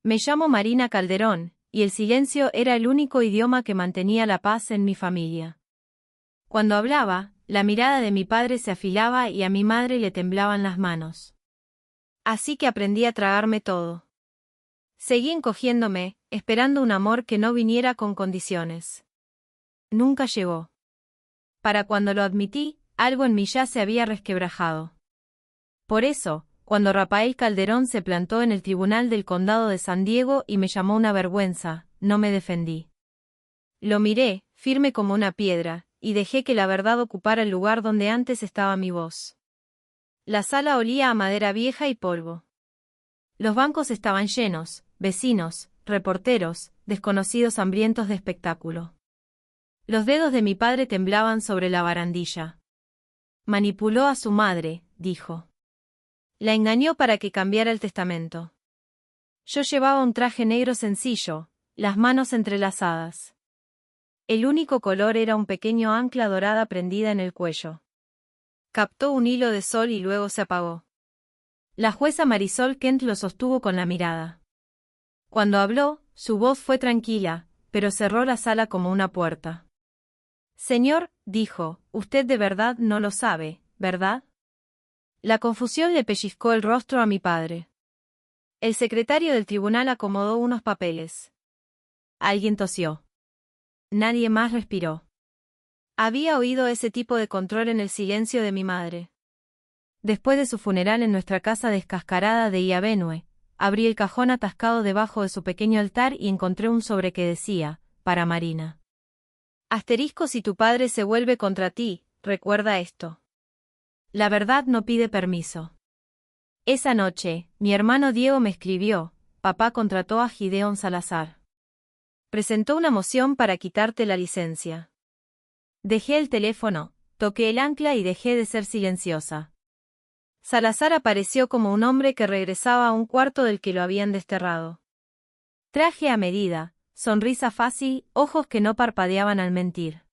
Me llamo Marina Calderón, y el silencio era el único idioma que mantenía la paz en mi familia. Cuando hablaba, la mirada de mi padre se afilaba y a mi madre le temblaban las manos. Así que aprendí a tragarme todo. Seguí encogiéndome, esperando un amor que no viniera con condiciones. Nunca llegó. Para cuando lo admití, algo en mí ya se había resquebrajado. Por eso, cuando Rafael Calderón se plantó en el tribunal del condado de San Diego y me llamó una vergüenza, no me defendí. Lo miré, firme como una piedra, y dejé que la verdad ocupara el lugar donde antes estaba mi voz. La sala olía a madera vieja y polvo. Los bancos estaban llenos, vecinos, reporteros, desconocidos hambrientos de espectáculo. Los dedos de mi padre temblaban sobre la barandilla. Manipuló a su madre, dijo. La engañó para que cambiara el testamento. Yo llevaba un traje negro sencillo, las manos entrelazadas. El único color era un pequeño ancla dorada prendida en el cuello. Captó un hilo de sol y luego se apagó. La jueza Marisol Kent lo sostuvo con la mirada. Cuando habló, su voz fue tranquila, pero cerró la sala como una puerta. Señor, dijo, usted de verdad no lo sabe, ¿verdad? La confusión le pellizcó el rostro a mi padre. El secretario del tribunal acomodó unos papeles. Alguien tosió. Nadie más respiró. Había oído ese tipo de control en el silencio de mi madre. Después de su funeral en nuestra casa descascarada de Iavenue, abrí el cajón atascado debajo de su pequeño altar y encontré un sobre que decía, para Marina. Asterisco si tu padre se vuelve contra ti, recuerda esto. La verdad no pide permiso. Esa noche, mi hermano Diego me escribió, papá contrató a Gideon Salazar. Presentó una moción para quitarte la licencia. Dejé el teléfono, toqué el ancla y dejé de ser silenciosa. Salazar apareció como un hombre que regresaba a un cuarto del que lo habían desterrado. Traje a medida, sonrisa fácil, ojos que no parpadeaban al mentir.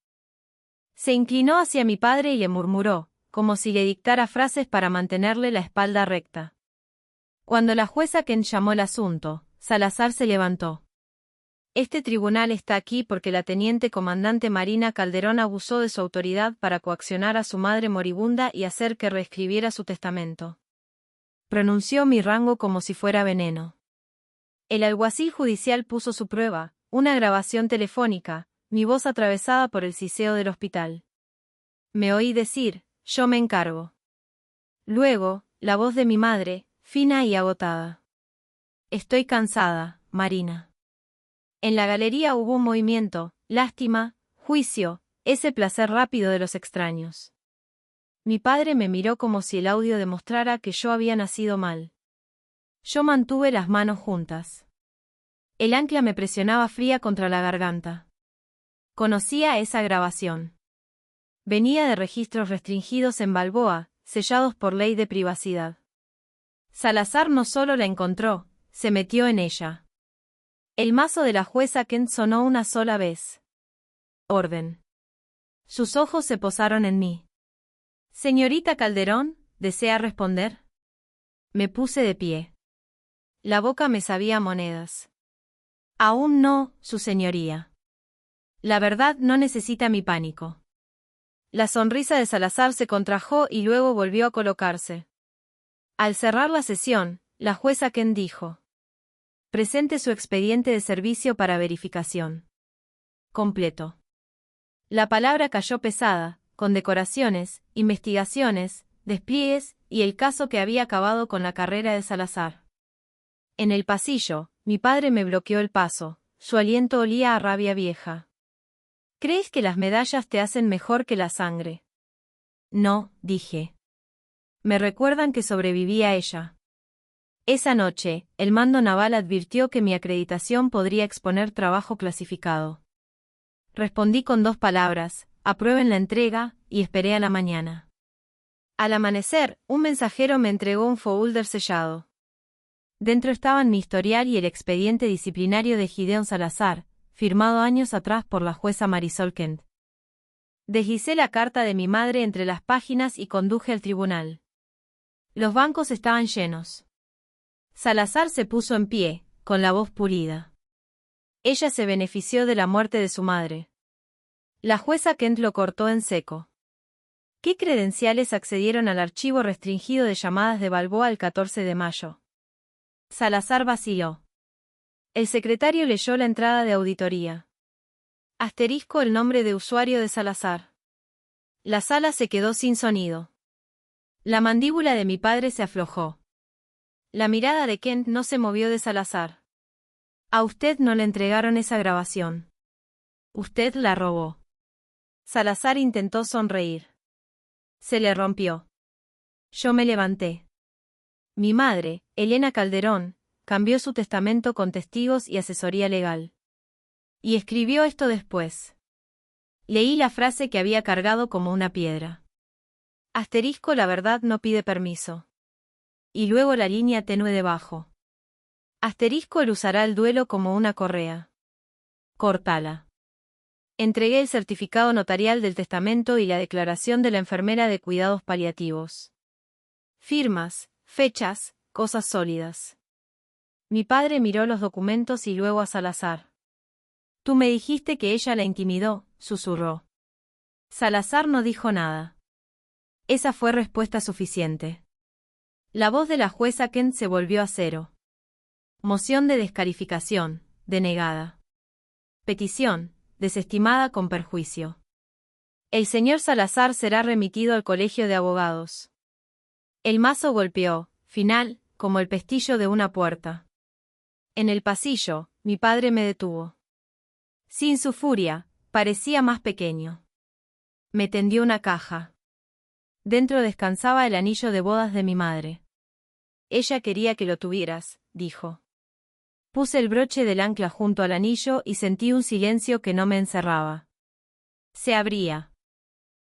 Se inclinó hacia mi padre y le murmuró, como si le dictara frases para mantenerle la espalda recta. Cuando la jueza Kent llamó el asunto, Salazar se levantó. Este tribunal está aquí porque la teniente comandante Marina Calderón abusó de su autoridad para coaccionar a su madre moribunda y hacer que reescribiera su testamento. Pronunció mi rango como si fuera veneno. El alguacil judicial puso su prueba, una grabación telefónica, mi voz atravesada por el siseo del hospital. Me oí decir, yo me encargo. Luego, la voz de mi madre, fina y agotada. Estoy cansada, Marina. En la galería hubo un movimiento, lástima, juicio, ese placer rápido de los extraños. Mi padre me miró como si el audio demostrara que yo había nacido mal. Yo mantuve las manos juntas. El ancla me presionaba fría contra la garganta. Conocía esa grabación. Venía de registros restringidos en Balboa, sellados por ley de privacidad. Salazar no solo la encontró, se metió en ella. El mazo de la jueza Kent sonó una sola vez. Orden. Sus ojos se posaron en mí. Señorita Calderón, ¿desea responder? Me puse de pie. La boca me sabía a monedas. Aún no, su señoría. La verdad no necesita mi pánico. La sonrisa de Salazar se contrajo y luego volvió a colocarse. Al cerrar la sesión, la jueza Kent dijo. Presente su expediente de servicio para verificación. Completo. La palabra cayó pesada, con decoraciones, investigaciones, despliegues y el caso que había acabado con la carrera de Salazar. En el pasillo, mi padre me bloqueó el paso, su aliento olía a rabia vieja. ¿Crees que las medallas te hacen mejor que la sangre? No, dije. Me recuerdan que sobreviví a ella. Esa noche, el mando naval advirtió que mi acreditación podría exponer trabajo clasificado. Respondí con 2 palabras, aprueben la entrega, y esperé a la mañana. Al amanecer, un mensajero me entregó un folder sellado. Dentro estaban mi historial y el expediente disciplinario de Gideon Salazar, firmado años atrás por la jueza Marisol Kent. Deslicé la carta de mi madre entre las páginas y conduje al tribunal. Los bancos estaban llenos. Salazar se puso en pie, con la voz pulida. Ella se benefició de la muerte de su madre. La jueza Kent lo cortó en seco. ¿Qué credenciales accedieron al archivo restringido de llamadas de Balboa el 14 de mayo? Salazar vaciló. El secretario leyó la entrada de auditoría. Asterisco el nombre de usuario de Salazar. La sala se quedó sin sonido. La mandíbula de mi padre se aflojó. La mirada de Kent no se movió de Salazar. A usted no le entregaron esa grabación. Usted la robó. Salazar intentó sonreír. Se le rompió. Yo me levanté. Mi madre, Elena Calderón, cambió su testamento con testigos y asesoría legal. Y escribió esto después. Leí la frase que había cargado como una piedra. Asterisco la verdad no pide permiso. Y luego la línea tenue debajo. Asterisco él usará el duelo como una correa. Córtala. Entregué el certificado notarial del testamento y la declaración de la enfermera de cuidados paliativos. Firmas, fechas, cosas sólidas. Mi padre miró los documentos y luego a Salazar. Tú me dijiste que ella la intimidó, susurró. Salazar no dijo nada. Esa fue respuesta suficiente. La voz de la jueza Kent se volvió a cero. Moción de descalificación, denegada. Petición, desestimada con perjuicio. El señor Salazar será remitido al colegio de abogados. El mazo golpeó, final, como el pestillo de una puerta. En el pasillo, mi padre me detuvo. Sin su furia, parecía más pequeño. Me tendió una caja. Dentro descansaba el anillo de bodas de mi madre. Ella quería que lo tuvieras, dijo. Puse el broche del ancla junto al anillo y sentí un silencio que no me encerraba. Se abría.